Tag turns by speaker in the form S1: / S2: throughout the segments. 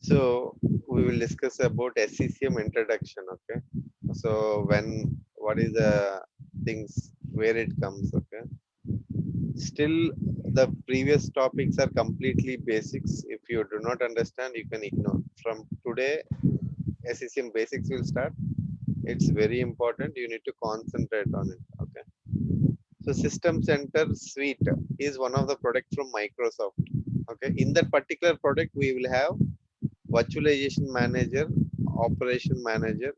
S1: So we will discuss about SCCM introduction. Okay. So what is the things where it comes? Okay. Still, the previous topics are completely basics. If you do not understand, you can ignore. From today, SCCM basics will start. It's very important. You need to concentrate on it. Okay. So System Center Suite is one of the products from Microsoft. Okay. In that particular product, we will have virtualization manager, operation manager,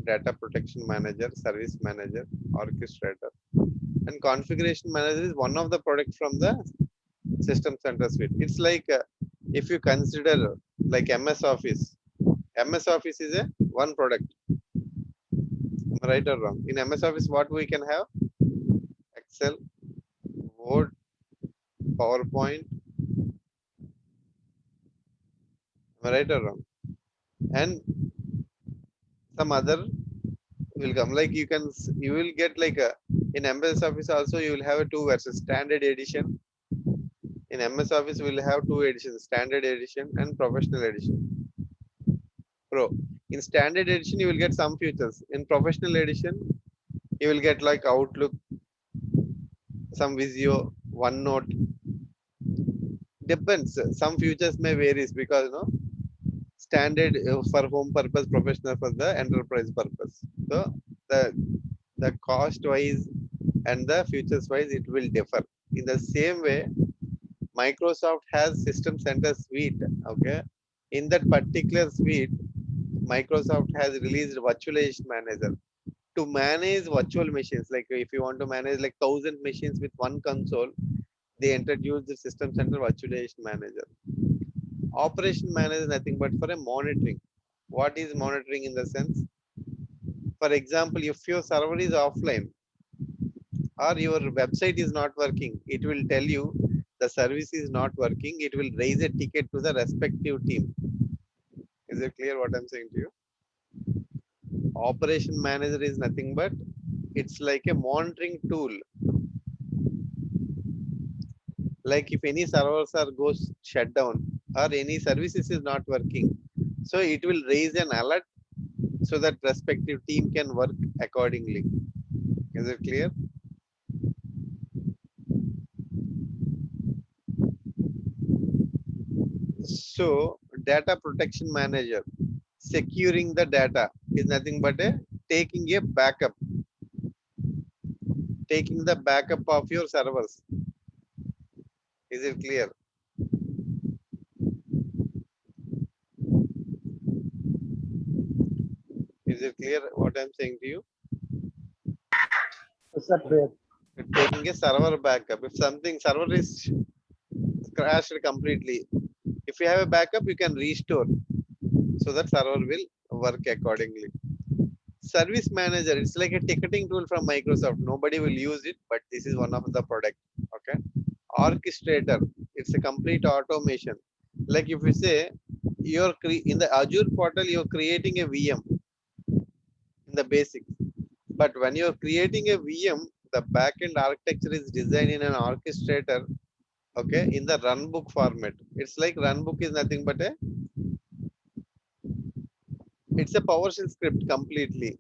S1: data protection manager, service manager, orchestrator, and configuration manager is one of the products from the System Center Suite. It's like if you consider like MS Office. MS Office is a one product. Am I right or wrong? In MS Office, what we can have? Excel, Word, PowerPoint. Am I right or wrong? And some other will come. Like you will get like a in MS Office also you will have a two versions, standard edition. In MS Office we will have two editions, standard edition and professional edition. Pro. In standard edition you will get some features. In professional edition you will get like Outlook, some Visio, OneNote. Depends. Some features may varies because standard for home purpose, professional for the enterprise purpose. So the the cost wise and the features wise it will differ. In the same way, Microsoft has System Center Suite. Okay, in that particular suite, Microsoft has released Virtualization Manager to manage virtual machines. Like if you want to manage like 1,000 machines with one console, they introduced the System Center Virtualization Manager. Operation Manager is nothing but for a monitoring. What is monitoring in the sense? For example, if your server is offline or your website is not working, it will tell you the service is not working. It will raise a ticket to the respective team. Is it clear what I'm saying to you? Operation Manager is nothing but it's like a monitoring tool. Like if any servers are goes shut down or any services is not working, so it will raise an alert so that respective team can work accordingly. Is it clear? So data protection manager securing the data is nothing but a taking a backup, taking the backup of your servers. Is it clear? Is it clear what I'm saying to you?
S2: Is that clear?
S1: Taking a server backup. If something server is crashed completely, if you have a backup, you can restore so that server will work accordingly. Service manager, it's like a ticketing tool from Microsoft. Nobody will use it, but this is one of the product. Okay. Orchestrator, it's a complete automation. Like if you say in the Azure portal, you're creating a VM in the basics. But when you're creating a VM, the backend architecture is designed in an orchestrator, okay, in the runbook format. It's like runbook is nothing but it's a PowerShell script completely.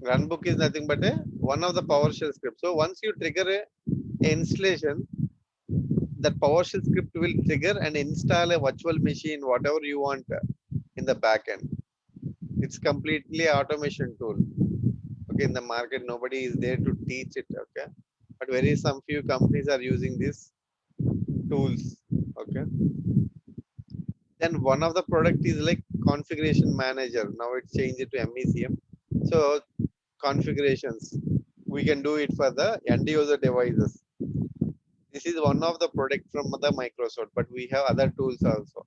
S1: Runbook is nothing but one of the PowerShell scripts. So once you trigger a installation, that PowerShell script will trigger and install a virtual machine, whatever you want in the backend. It's completely automation tool. Okay, in the market, nobody is there to teach it. Okay, but very some few companies are using these tools. Okay, then one of the product is like configuration manager. Now it's changed to MECM. So configurations, we can do it for the end user devices. This is one of the product from the Microsoft, but we have other tools also.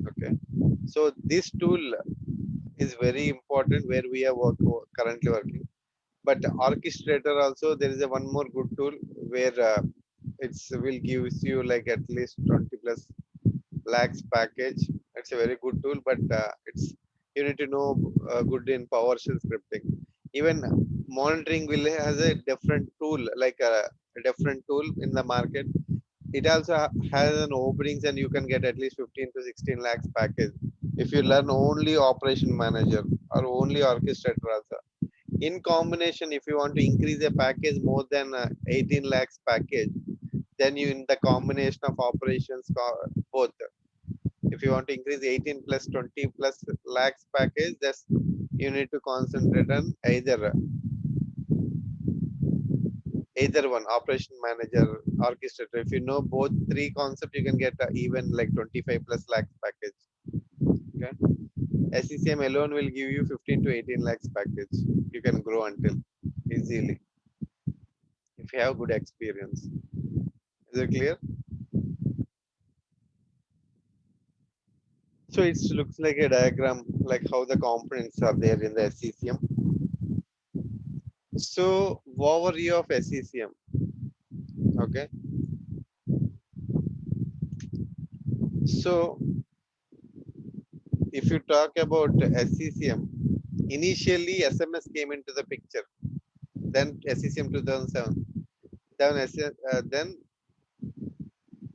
S1: Okay, so this tool is very important where we are currently working. But orchestrator also there is a one more good tool where it's will gives you like at least 20 plus lakhs package. It's a very good tool, but it's you need to know good in PowerShell scripting. Even monitoring will has a different tool, like a different tool in the market. It also has an openings and you can get at least 15 to 16 lakhs package if you learn only operation manager or only orchestrator also. In combination, if you want to increase a package more than 18 lakhs package, then you in the combination of operations both. If you want to increase 18 plus 20 plus lakhs package, that's you need to concentrate on either one, operation manager, orchestrator. If you know both three concepts, you can get even like 25 plus lakhs package. Okay, SCCM alone will give you 15 to 18 lakhs package. You can grow until easily if you have good experience. Is it clear? So it looks like a diagram, like how the components are there in the SCCM. So overview of SCCM. Okay. So if you talk about SCCM, initially SMS came into the picture. Then SCCM 2007. Then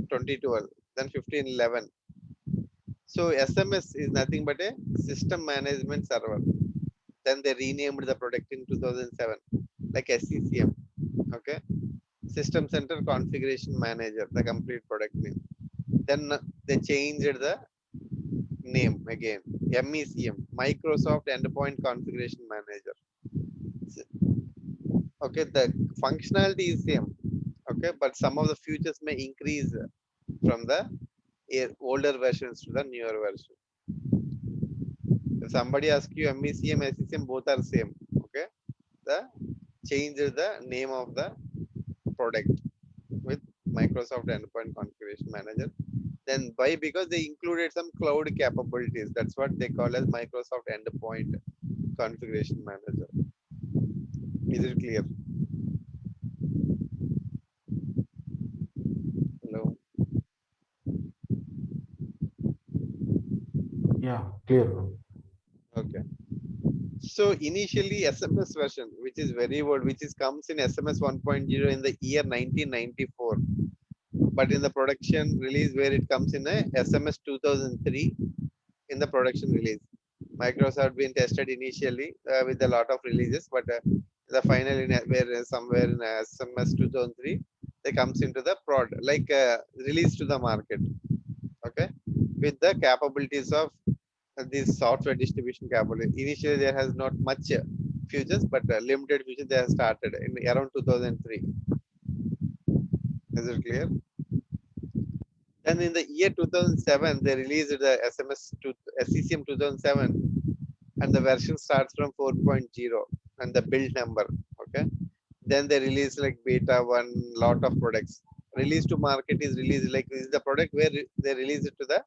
S1: 2012. Then 1511. So SMS is nothing but a system management server. Then they renamed the product in 2007 like SCCM. Okay. System Center Configuration Manager, the complete product name. Then they changed the name again. MECM, Microsoft Endpoint Configuration Manager. Okay, the functionality is same. Okay, but some of the features may increase from the older versions to the newer version. If somebody asks you MECM, SCCM, both are same. Okay, the change the name of the product with Microsoft Endpoint Configuration Manager. Then why? Because they included some cloud capabilities. That's what they call as Microsoft Endpoint Configuration Manager. Is it clear? Hello.
S2: Yeah, clear, bro.
S1: Okay. So initially SMS version, which is very old, which is comes in SMS 1.0 in the year 1994, but in the production release where it comes in a SMS 2003 in the production release. Microsoft been tested initially with a lot of releases, but the final in where somewhere in SMS 2003 they comes into the prod like release to the market. Okay, with the capabilities of this software distribution capability. Initially, there has not much features, but limited features they have started in around 2003. Is it clear? Then in the year 2007, they released the SMS to SCCM 2007, and the version starts from 4.0 and the build number. Okay. Then they release like beta one, lot of products. Release to market is released like this is the product where they release it to the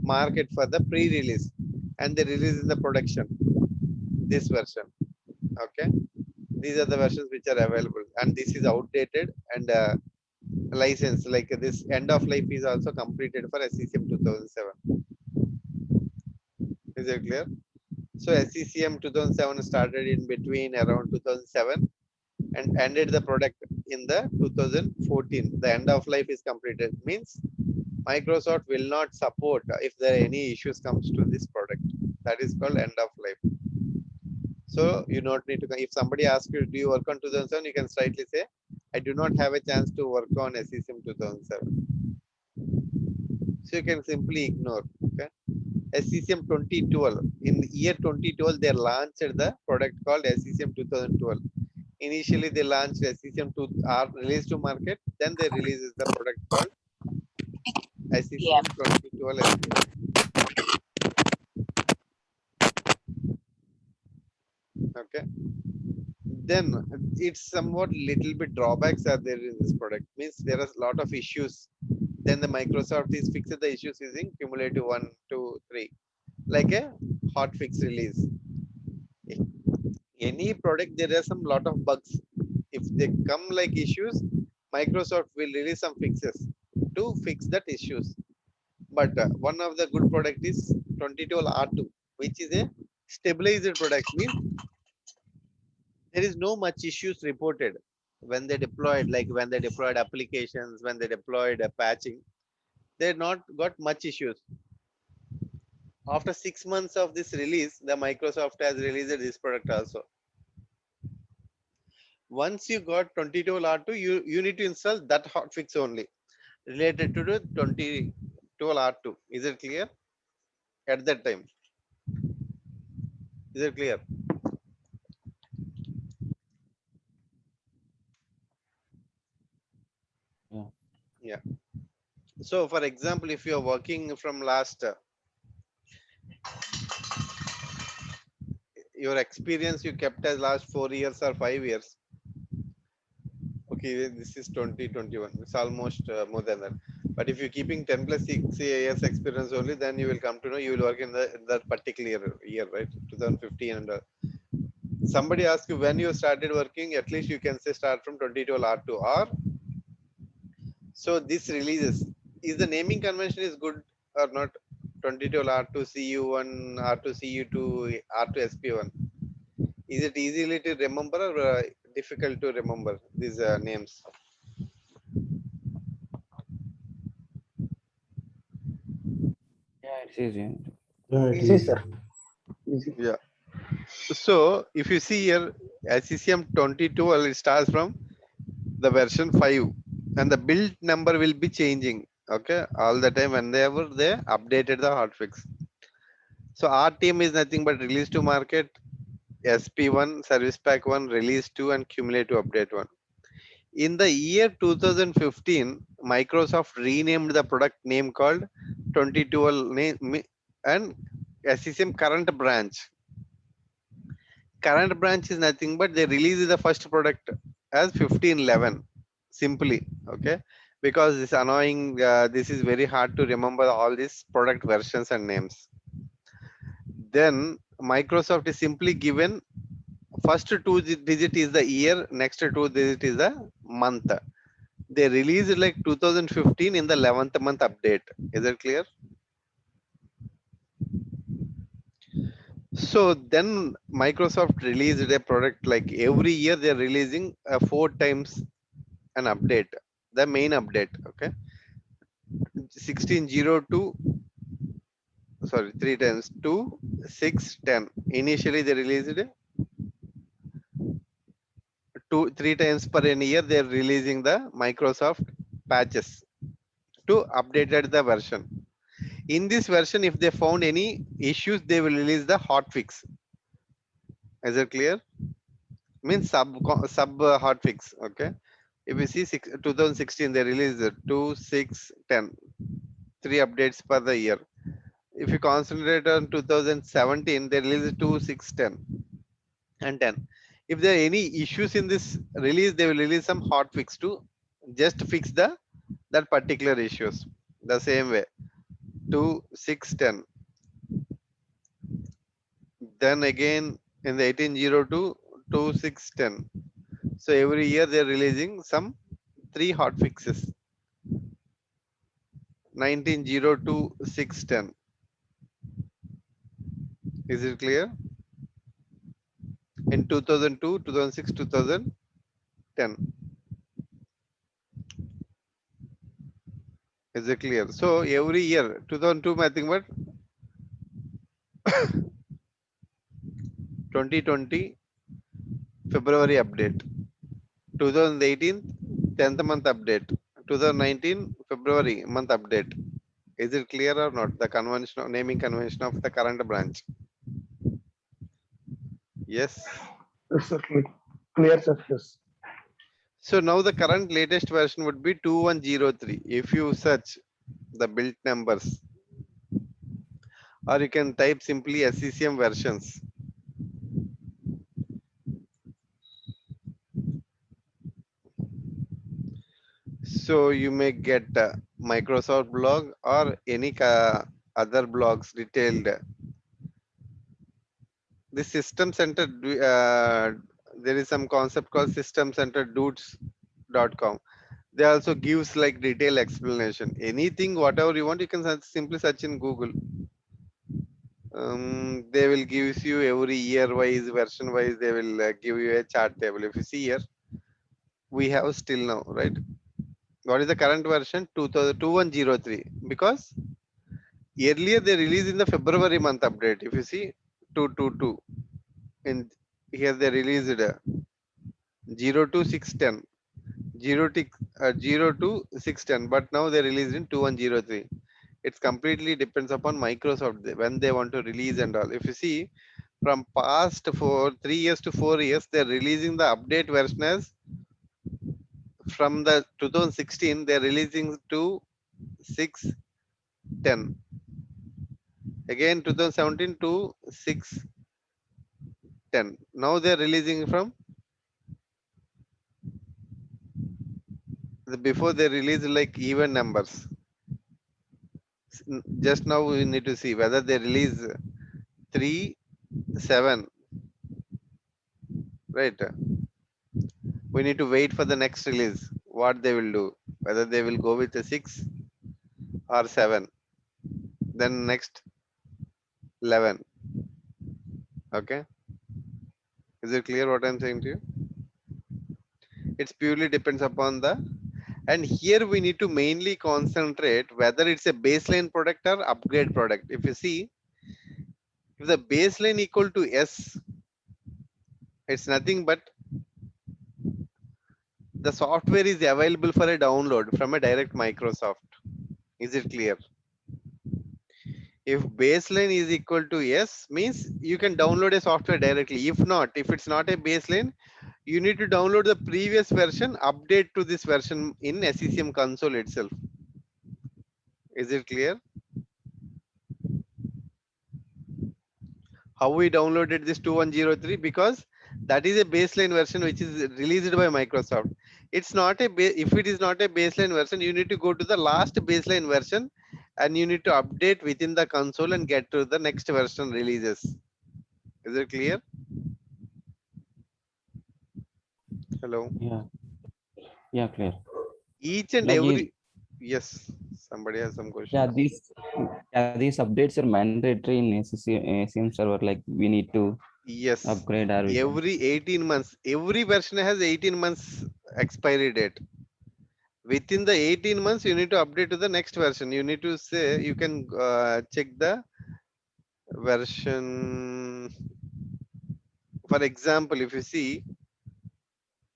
S1: market for the pre-release, and they release in the production this version. Okay, these are the versions which are available, and this is outdated and license like this end of life is also completed for SCCM 2007. Is it clear? So SCCM 2007 started in between around 2007 and ended the product in the 2014. The end of life is completed means Microsoft will not support if there are any issues comes to this product. That is called end of life. So you not need to. If somebody asks you, do you work on 2007? You can slightly say, I do not have a chance to work on SCCM 2007. So you can simply ignore. Okay. SCCM 2012. In the year 2012, they launched the product called SCCM 2012. Initially, they launched SCCM to are released to market. Then they released the product called SCCM 2012 SCCM. Okay. Then it's somewhat little bit drawbacks are there in this product. Means there are a lot of issues. Then the Microsoft is fixing the issues using cumulative 1, 2, 3, like a hot fix release. Any product there are some lot of bugs. If they come like issues, Microsoft will release some fixes to fix that issues. But one of the good product is 2012 R2, which is a stabilized product. Means there is no much issues reported. when they deployed, like when they deployed applications, when they deployed patching, they not got much issues. After 6 months of this release, the Microsoft has released this product also. Once you got 22R2, you need to install that hotfix only related to the 22R2. Is it clear? At that time, is it clear?
S2: Yeah.
S1: Yeah. So, for example, if you are working from last your experience you kept as last 4 years or 5 years. Okay, this is 2021. It's almost more than that. But if you're keeping 10 plus 6 years experience only, then you will come to know you will work in that particular year, right? 2015 and somebody asks you when you started working, at least you can say start from 2012 R2 or so this releases. Is the naming convention is good or not? 2012 R2 CU1, R2 CU2, R2 SP1. Is it easily to remember or difficult to remember these names?
S2: Yeah, it's easy.
S3: Yeah, it
S4: Easy,
S3: is.
S4: sir. Easy.
S1: Yeah. So if you see here, SCCM 2012, it starts from the version 5 and the build number will be changing. Okay. All the time whenever they updated the hotfix. So RTM is nothing but release to market, SP1, service pack 1, release 2 and cumulative update 1. In the year 2015, Microsoft renamed the product name called 2012 name and SCCM current branch. Current branch is nothing but they release the first product as 1511 simply. Okay, because this annoying this is very hard to remember all these product versions and names. Then Microsoft is simply given first two digit is the year, next two digit is the month. They released like 2015 in the 11th month update. Is it clear? So then Microsoft released a product like every year they're releasing 4 times an update, the main update. Okay, 1602, sorry, 3 times 2, 6, 10. Initially they released it 3 times per an year. They're releasing the Microsoft patches to updated the version. In this version, if they found any issues, they will release the hotfix. Is it clear? Means sub hotfix. Okay. If we see 2016, they released 2, 6, 10. 3 updates per the year. If you concentrate on 2017, they released 2, 6, 10 and 10. If there are any issues in this release, they will release some hotfix to just fix that particular issues. The same way. 2, 6, 10. Then again in the 1802, 2, 6, 10. So every year they're releasing some three hot fixes. 1902, 6, 10. Is it clear? In 2002, 2006, 2010. Is it clear? So every year, 2002, I think, but 2020 February update. 2018 10th month update. 2019 February month update. Is it clear or not? The convention of naming convention of the current branch. Yes.
S4: Yes, sir. Clear, sir. Yes.
S1: So now the current latest version would be 2103. If you search the build numbers, or you can type simply SCCM versions. So you may get Microsoft blog or any other blogs detailed. The system center, there is some concept called system center dudes.com. They also gives like detailed explanation. Anything, whatever you want, you can simply search in Google. They will give you every year wise, version wise, they will give you a chart table. If you see here, we have still now, right? What is the current version? 202103. Because earlier they released in the February month update. If you see 222, in here they released 02610, 0 to 610, but now they released in 2103. It's completely depends upon Microsoft when they want to release and all. If you see from past for 3 years to 4 years, they're releasing the update version as from the 2016 they're releasing to 610, again 2017 to 610. Now they're releasing from the before they release like even numbers. Just now we need to see whether they release 3 7, right? We need to wait for the next release what they will do, whether they will go with the 6 or 7, then next 11. Okay, is it clear what I'm saying to you? It's purely depends upon the, and here we need to mainly concentrate whether it's a baseline product or upgrade product. If you see, if the baseline equal to S, it's nothing but the software is available for a download from a direct Microsoft. Is it clear? If baseline is equal to S means you can download a software directly. If not, if it's not a baseline, you need to download the previous version, update to this version in SCCM console itself. Is it clear? How we downloaded this 2103? Because that is a baseline version which is released by Microsoft. It's not a if it is not a baseline version, you need to go to the last baseline version and you need to update within the console and get to the next version releases. Is it clear? Hello.
S2: Yeah. Yeah, clear.
S1: Each and
S2: Like
S1: every, yes, somebody has some
S2: yeah,
S1: questions.
S2: these updates are mandatory in ACM server. Like we need to
S1: Yes,
S2: upgrade our we can.
S1: every 18 months, every version has 18 months expiry date. Within the 18 months, you need to update to the next version. You need to say, you can check the version. For example, if you see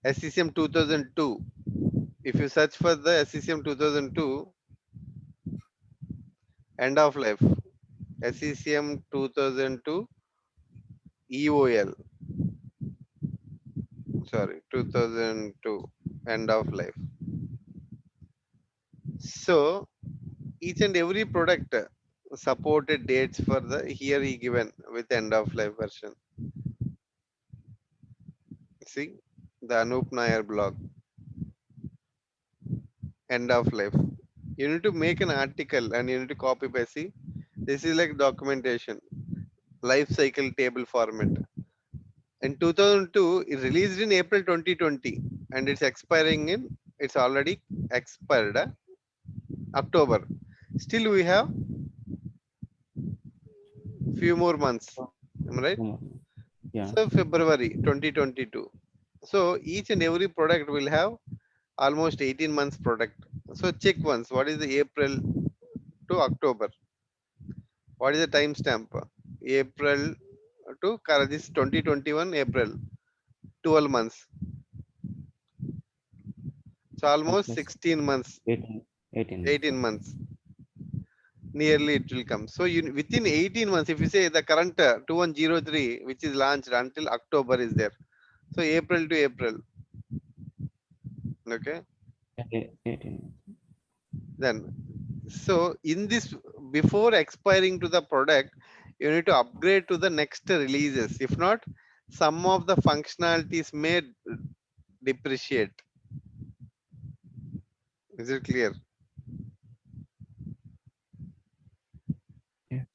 S1: SCCM 2002, if you search for the SCCM 2002, end of life, SCCM 2002 EOL, sorry, 2002 end of life. So each and every product supported dates for the here he given with end of life version. See the Anup Nair blog, end of life. You need to make an article and you need to copy paste. See, this is like documentation, life cycle table format. In 2002, it released in April 2020 and it's expiring in, it's already expired October. Still we have few more months. Am I right?
S2: Yeah.
S1: So February 2022. So each and every product will have almost 18 months product. So check once what is the April to October. What is the timestamp? April to this 2021 April, 12 months. So almost
S2: Plus
S1: 16 months,
S2: 18, 18 months.
S1: 18 months. Nearly it will come. So you within 18 months, if you say the current 2103, which is launched until October is there. So April to April. Okay.
S2: 18.
S1: Then so in this, before expiring to the product, you need to upgrade to the next releases. If not, some of the functionalities may depreciate. Is it clear?
S2: Yeah.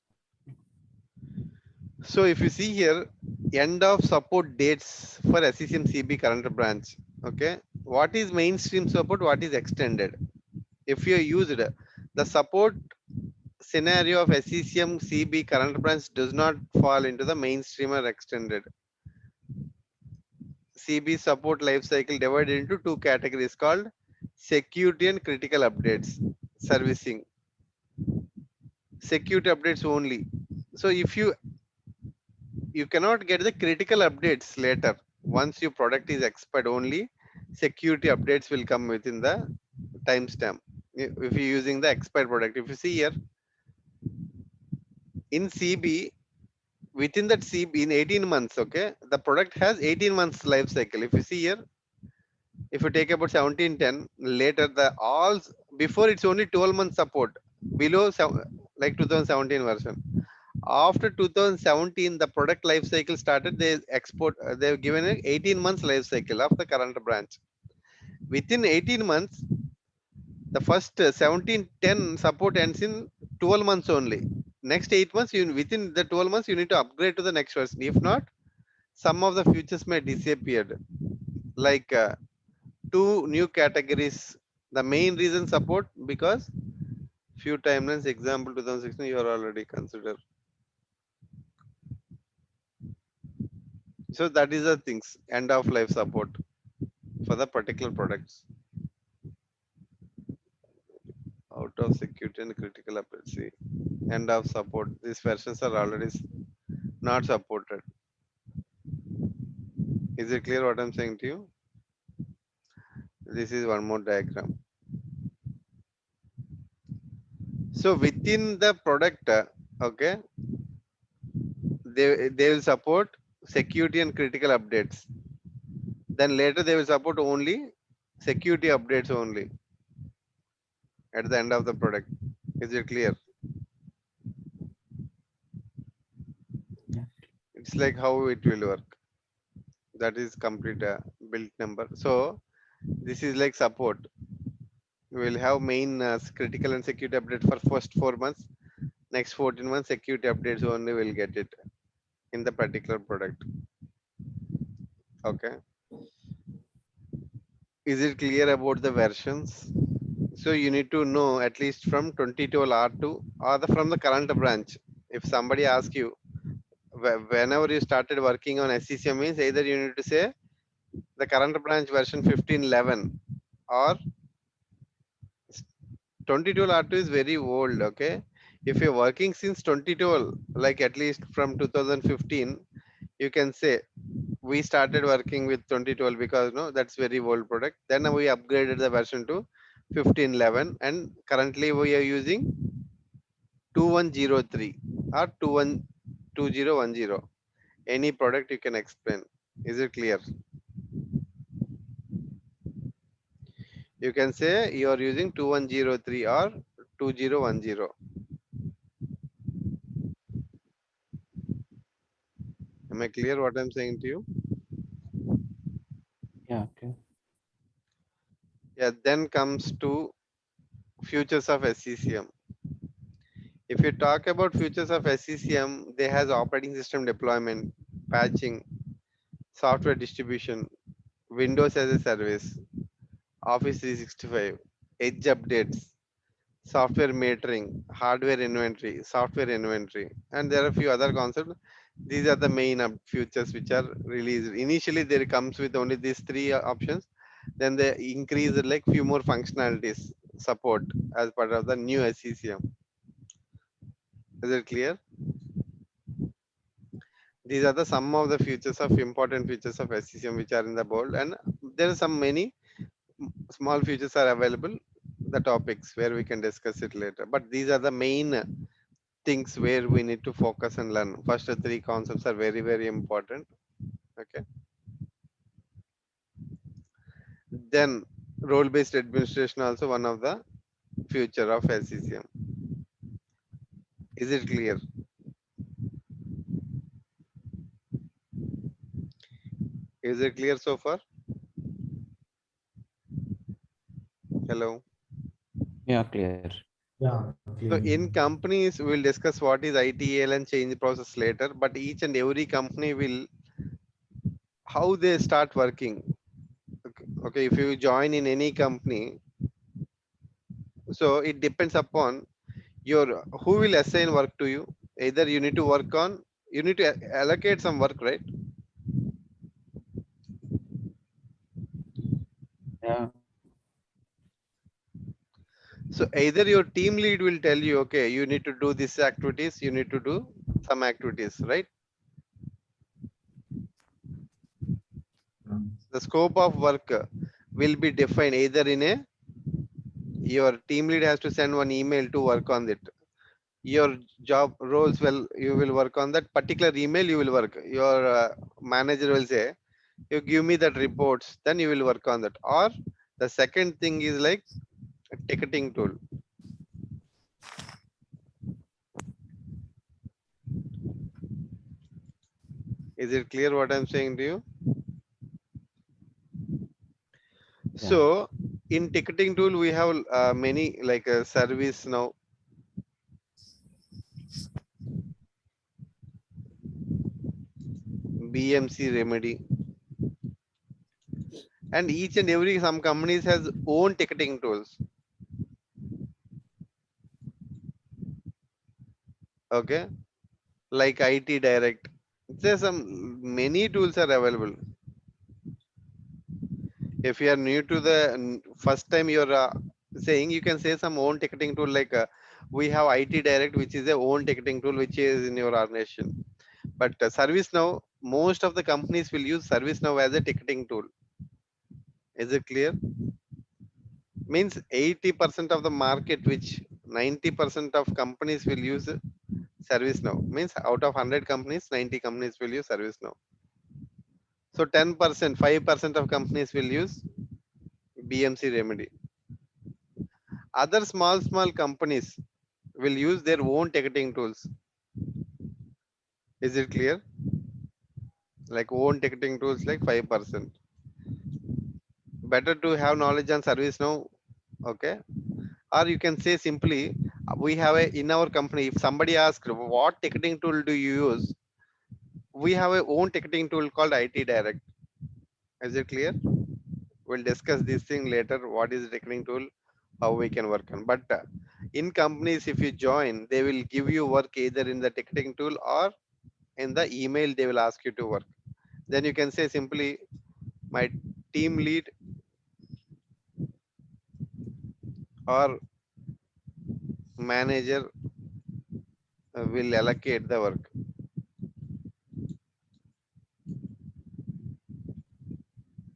S1: So if you see here, end of support dates for SCCM CB current branch. Okay, what is mainstream support, what is extended? If you used the support scenario of SCCM CB current branch does not fall into the mainstream or extended. CB support life cycle divided into two categories called security and critical updates. Servicing. Security updates only. So if you cannot get the critical updates later. Once your product is expired, only security updates will come within the timestamp. If you're using the expired product, if you see here in CB, within that CB in 18 months, okay, the product has 18 months life cycle. If you see here, if you take about 1710, later the all before it's only 12 months support below like 2017 version. After 2017, the product life cycle started. They've given an 18 months life cycle of the current branch. Within 18 months, the first 1710 support ends in 12 months only. Next 8 months, within the 12 months, you need to upgrade to the next version. If not, some of the features may disappear. Like two new categories. The main reason support because few timelines. Example 2016, you are already considered. So that is the things. End of life support for the particular products. Out of security and critical updates. See, end of support. These versions are already not supported. Is it clear what I'm saying to you? This is one more diagram. So within the product, okay, they will support security and critical updates. Then later they will support only security updates only at the end of the product. Is it clear?
S2: Yeah.
S1: It's like how it will work. That is complete built number. So this is like support. We will have main critical and security update for first 4 months. Next 14 months security updates only will get it in the particular product. Okay. Is it clear about the versions? So you need to know at least from 2012 R2 or from the current branch. If somebody asks you whenever you started working on SCCM means either you need to say the current branch version 1511 or 2012 R2 is very old. Okay. If you're working since 2012, like at least from 2015, you can say we started working with 2012 because no, that's very old product. Then we upgraded the version to 1511 and currently we are using 2103 or 2010. Any product you can explain. Is it clear? You can say you are using 2103 or 2010. Am I clear what I'm saying to you?
S2: Yeah. Okay.
S1: Yeah, then comes to futures of SCCM. If you talk about futures of SCCM, they has operating system deployment, patching, software distribution, Windows as a service, Office 365, edge updates, software metering, hardware inventory, software inventory, and there are a few other concepts. These are the main features which are released. Initially, there comes with only these three options. Then they increase like few more functionalities support as part of the new SCCM. Is it clear? These are the some of the features of important features of SCCM which are in the bold, and there are some many small features are available. The topics where we can discuss it later, but these are the main things where we need to focus and learn. First three concepts are very, very important. Okay. Then role-based administration also one of the future of SCCM. Is it clear? Is it clear so far? Hello.
S2: Yeah. Clear.
S3: Yeah, clear.
S1: So in companies, we'll discuss what is ITAL and change process later, but each and every company will how they start working. Okay, okay, if you join in any company, so it depends upon your who will assign work to you. Either you need to work on, you need to allocate some work, right?
S2: Yeah.
S1: So either your team lead will tell you, okay, you need to do this activities, you need to do some activities, right? The scope of work will be defined either in a, your team lead has to send one email to work on it. Your job roles, well, you will work on that particular email, you will work. Your manager will say, you give me that reports, then you will work on that. Or the second thing is like a ticketing tool. Is it clear what I'm saying to you?
S2: Yeah.
S1: So in ticketing tool, we have many like a service now, BMC remedy, and each and every some companies has own ticketing tools. Okay, like IT direct. There's some many tools are available. If you are new to the first time you're saying, you can say some own ticketing tool like we have IT direct, which is a own ticketing tool which is in your organization. But service now, most of the companies will use service now as a ticketing tool. Is it clear? Means 80% of the market, which 90% of companies will use service now. Means out of 100 companies, 90 companies will use service now. So 10%, 5% of companies will use BMC remedy. Other small companies will use their own ticketing tools. Is it clear? Like own ticketing tools, like 5%. Better to have knowledge on service now. Okay. Or you can say simply, we have a in our company. If somebody asks what ticketing tool do you use, we have a own ticketing tool called IT Direct. Is it clear? We'll discuss this thing later. What is the ticketing tool? How we can work on. But in companies, if you join, they will give you work either in the ticketing tool or in the email. They will ask you to work. Then you can say simply, my team lead or manager will allocate the work.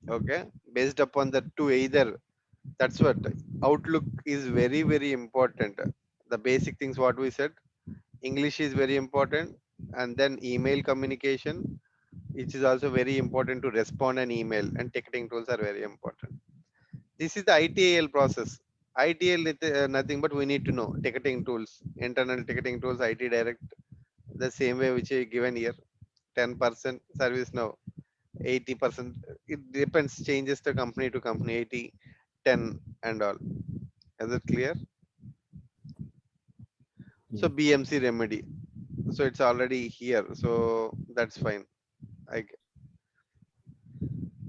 S1: Okay, based upon the two, either. That's what outlook is very important. The basic things what we said, English is very important, and then email communication, which is also very important to respond an email, and ticketing tools are very important. This is the ITAL process. ITL is nothing but we need to know ticketing tools, internal ticketing tools, IT Direct, the same way which is given here. 10% service now, 80%. It depends, changes the company to company. 80, 10, and all. Is it clear? So
S2: Yeah.
S1: BMC remedy. So it's already here. So that's fine. I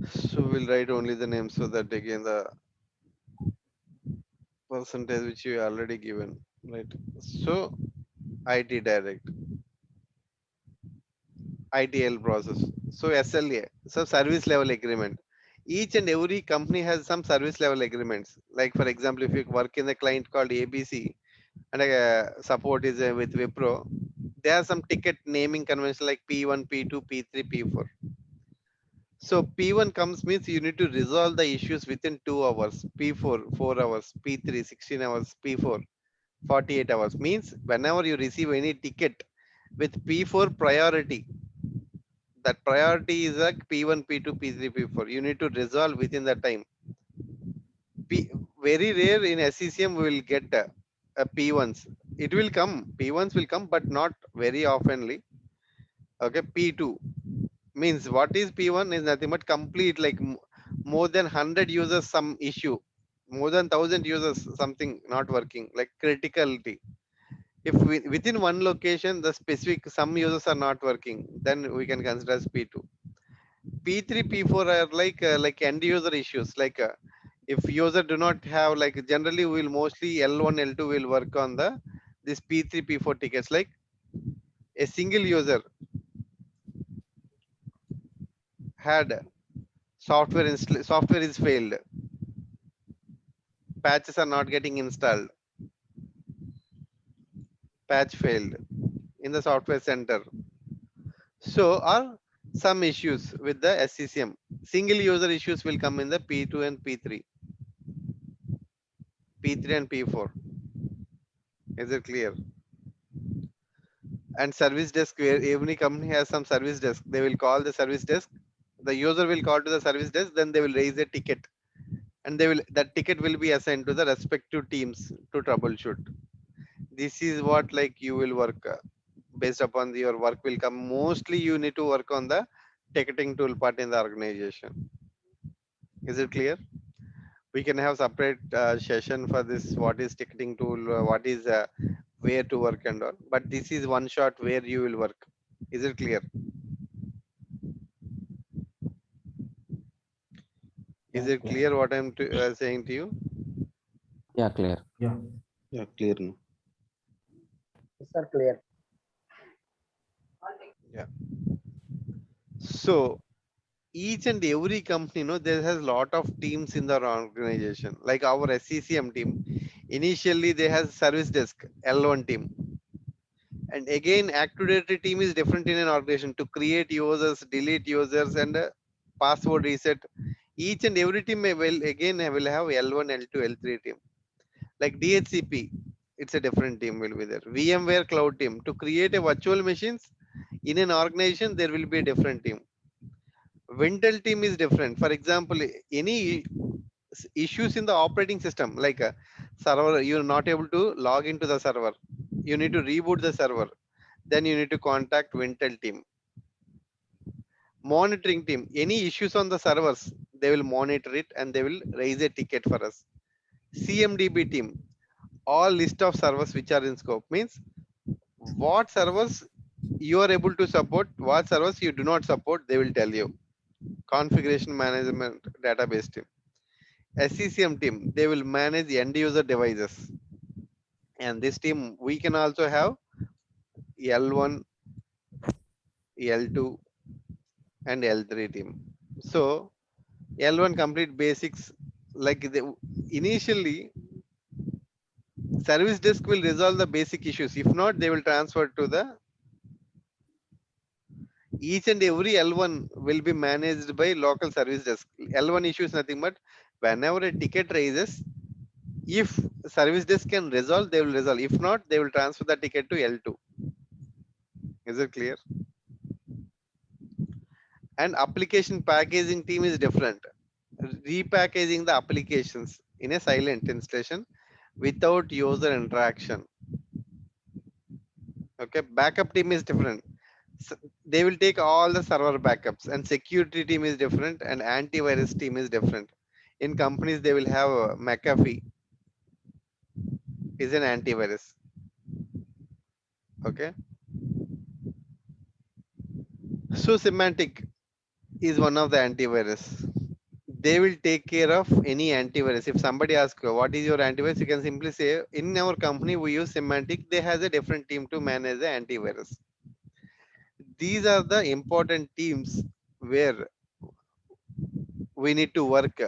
S1: so we'll write only the name so that again the percentage which you already given. Right. So IT Direct. ITL process. So SLA, so service level agreement. Each and every company has some service level agreements. Like for example, if you work in a client called ABC and support is with Wipro, there are some ticket naming convention like P1, P2, P3, P4. So P1 comes means you need to resolve the issues within 2 hours, P4 4 hours, P3 16 hours, P4 48 hours. Means whenever you receive any ticket with P4 priority, that priority is like P1, P2, P3, P4. You need to resolve within that time. Very rare in SCCM we will get P1s. It will come, P1s will come, but not very oftenly. Okay, P2 means what is P1 is nothing but complete like more than 100 users some issue, more than 1000 users something not working, like criticality. If within one location the specific some users are not working, then we can consider as P2. P3, P4 are like end user issues. Like if user do not have, like generally we will mostly L1, L2 will work on the this P3, P4 tickets. Like a single user had software is failed. patches are not getting installed, patch failed in the software center. So, are some issues with the SCCM. Single user issues will come in the P2 and P3, P3 and P4. Is it clear? And service desk, where every company has some service desk, they will call the service desk. The user will call to the service desk, then they will raise a ticket, and they will that ticket will be assigned to the respective teams to troubleshoot. This is what like you will work based upon your work will come. Mostly you need to work on the ticketing tool part in the organization. Is it clear? We can have separate session for this. What is ticketing tool? What is where to work and all. But this is one shot where you will work. Is it clear? Is
S2: Yeah,
S1: it
S2: clear.
S1: clear what I'm saying to you?
S2: Yeah, clear.
S3: Yeah.
S5: Yeah, clear now.
S4: Yes, sir, clear.
S1: Yeah. So each and every company, there has lot of teams in their organization. Like our SCCM team, initially they has service desk L1 team, and again Active Directory team is different in an organization to create users, delete users, and password reset. Each and every team will have L1, L2, L3 team. Like DHCP, it's a different team will be there. VMware cloud team to create a virtual machines in an organization, there will be a different team. Wintel team is different. For example, any issues in the operating system, like a server, you're not able to log into the server. You need to reboot the server. Then you need to contact Wintel team. Monitoring team, any issues on the servers, they will monitor it and they will raise a ticket for us. CMDB team, all list of servers which are in scope means what servers you are able to support, what servers you do not support, they will tell you. Configuration management database team. SCCM team, they will manage end user devices. And this team, we can also have L1, L2, and L3 team. So L1 complete basics, like initially service desk will resolve the basic issues. If not, they will transfer to the each and every L1 will be managed by local service desk. L1 issue is nothing but whenever a ticket raises, if service desk can resolve, they will resolve. If not, they will transfer the ticket to L2. Is it clear? And application packaging team is different. Repackaging the applications in a silent installation without user interaction. Okay, backup team is different. They will take all the server backups, and security team is different, and antivirus team is different. In companies, they will have McAfee is an antivirus. Okay, so Semantic is one of the antivirus. They will take care of any antivirus. If somebody asks what is your antivirus, you can simply say in our company we use Semantic. They has a different team to manage the antivirus. These are the important teams where we need to work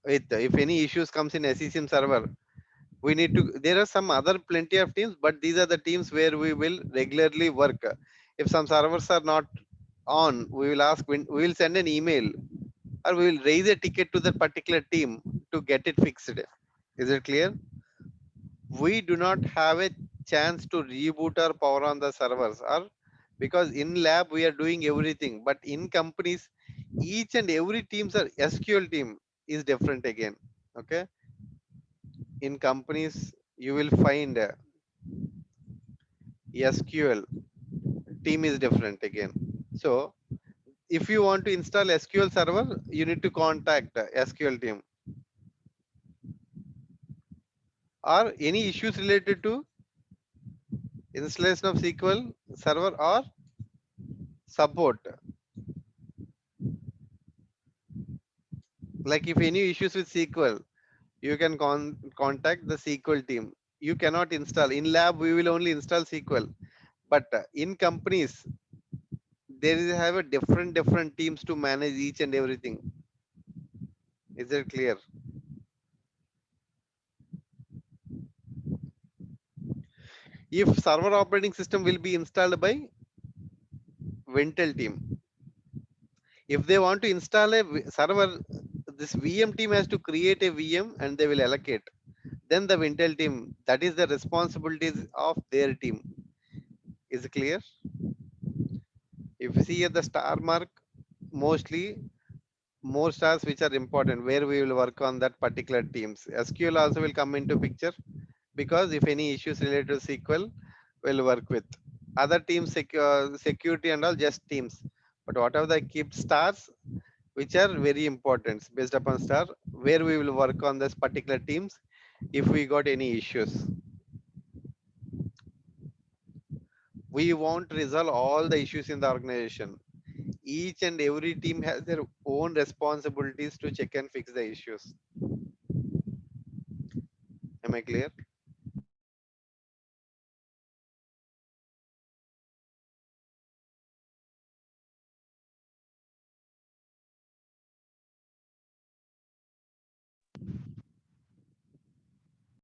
S1: with. If any issues comes in SCCM server, we need to. There are some other plenty of teams, but these are the teams where we will regularly work. If some servers are not on, we will ask. We will send an email or we will raise a ticket to that particular team to get it fixed. Is it clear? We do not have a chance to reboot or power on the servers, or because in lab we are doing everything, but in companies each and every teams are SQL team is different again. Okay, in companies you will find SQL team is different again. So if you want to install SQL server, you need to contact SQL team. Or any issues related to installation of SQL server or support. Like if any issues with SQL, you can contact the SQL team. You cannot install. In lab, we will only install SQL. But in companies, there is have a different teams to manage each and everything. Is it clear? If server operating system will be installed by Wintel team. If they want to install a server, this VM team has to create a VM and they will allocate. Then the Wintel team, that is the responsibilities of their team. Is it clear? If you see at the star mark, mostly more stars which are important where we will work on that particular teams. SQL also will come into picture because if any issues related to SQL, we'll work with other teams, security and all just teams. But whatever the keep stars, which are very important based upon star, where we will work on this particular teams if we got any issues. We won't resolve all the issues in the organization. Each and every team has their own responsibilities to check and fix the issues. Am I clear?